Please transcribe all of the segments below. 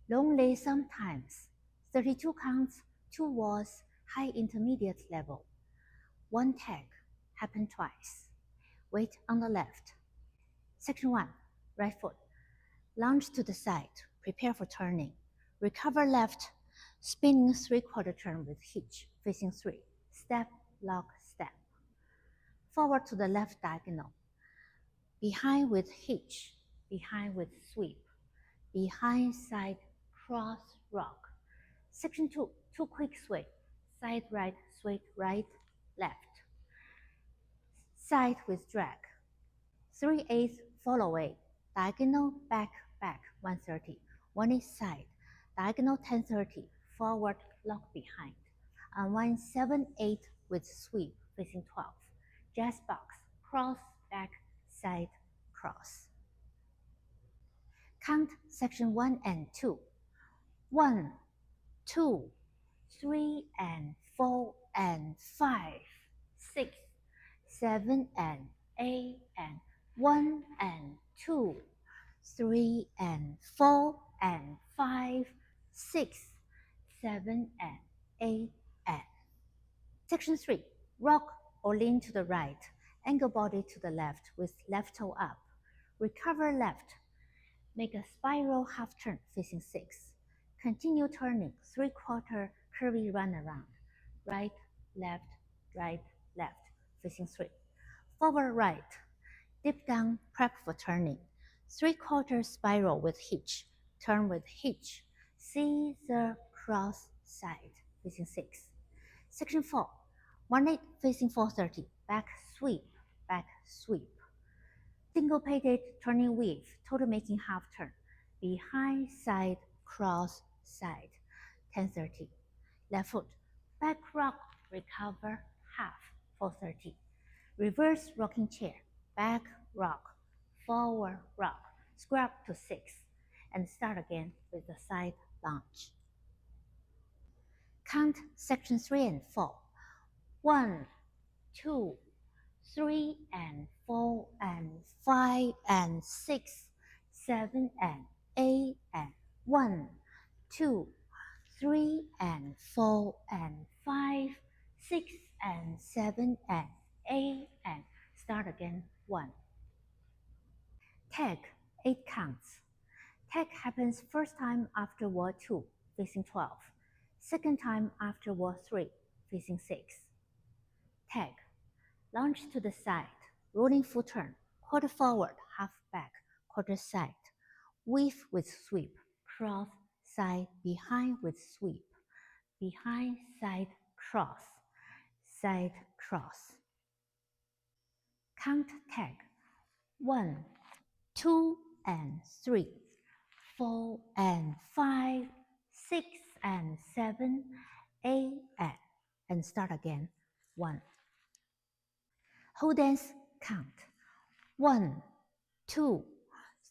Lonely sometimes. 32 counts, 2 was high intermediate level. 1 tag, happen twice. Weight on the left. Section 1, right foot. Lunge to the side, prepare for turning. Recover left, spinning 3/4 turn with hitch, facing 3. Step, lock, step. Forward to the left diagonal. Behind with hitch, behind with sweep. Behind side, cross, rock. Section 2, 2 quick swing. Side right, swing right, left. Side with drag. 3/8 follow away. Diagonal, back, back, 130. 1/8 side. Diagonal 1030. Forward, lock behind. Unwind 7/8 with sweep, facing 12. Jazz box, cross, back, side, cross. Count section 1 and 2. 1, 2, 3 and 4 and 5, 6, 7 and 8 and 1 and 2, 3 and 4 and 5, 6, 7 and 8 and. Section 3. Rock or lean to the right, angle body to the left with left toe up. Recover left. Make a spiral half turn facing 6. Continue turning 3/4 curvy run around. Right, left, facing 3. Forward right. Dip down, prep for turning. 3/4 spiral with hitch. Turn with hitch. Scissor cross side facing 6. Section 4. 1/8 facing 430. Back sweep, back sweep. Syncopated turning weave, total making half turn. Behind side, cross side, 1030. Left foot, back rock, recover, half, 430. Reverse rocking chair, back rock, forward rock, scrub to 6, and start again with the side lunge. Count section 3 and 4. 1, 2, 3 and 4 and 5 and 6, 7 and 8 and 1, 2, 3 and 4 and 5, 6 and 7 and 8 and start again 1. Tag 8 counts. Tag happens first time after wall 2, facing 12. Second time after wall 3, facing 6. Tag. Lunge to the side, rolling full turn, quarter forward, half back, quarter side. Weave with sweep, cross, side, behind with sweep. Behind, side, cross, side, cross. Count tag. 1, 2 and 3, 4 and 5, 6 and 7, 8 and start again. 1. Whole dance count. 1, 2,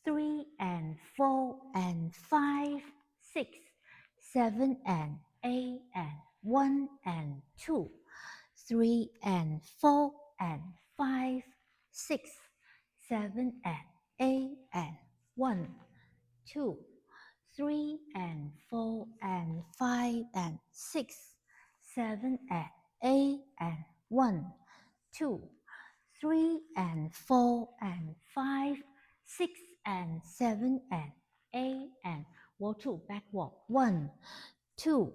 3 and 4 and 5, 6, 7 and 8 and 1 and 2, 3 and 4 and 5, 6, 7 and 8 and 1, 2, 3 and 4 and 5 and 6, 7 and 8 and 1, 2, 3 and 4 and 5, 6 and 7 and 8 and wall 2, back wall. 1, 2,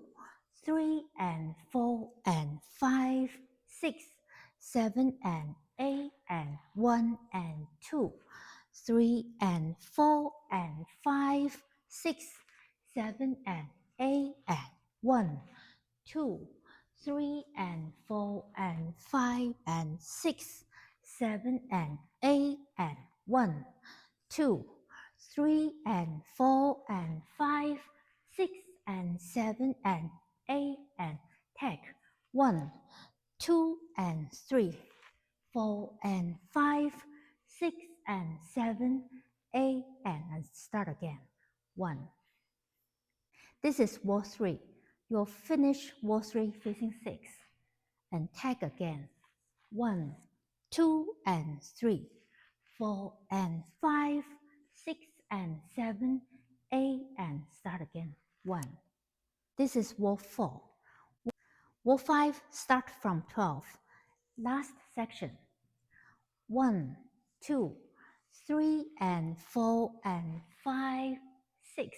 3 and 4 and 5, 6, 7 and 8 and 1 and 2, 3 and 4 and 5, 6, 7 and 8 and 1, 2, 3 and 4 and 5 and 6, 7 and 8 and 1, 2, 3 and 4 and 5, 6 and 7 and 8 and tag 1, 2 and 3, 4 and 5, 6 and 7, 8 and start again. 1. This is wall 3. You'll finish wall 3 facing 6 and tag again. 1, 2 and 3, 4 and 5, 6 and 7, 8 and start again. 1. This is wall 4. Wall 5 start from 12. Last section. 1, 2, 3 and 4 and 5, 6.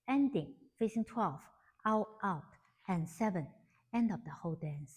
Ending facing 12. Out, out, and 7. End of the whole dance.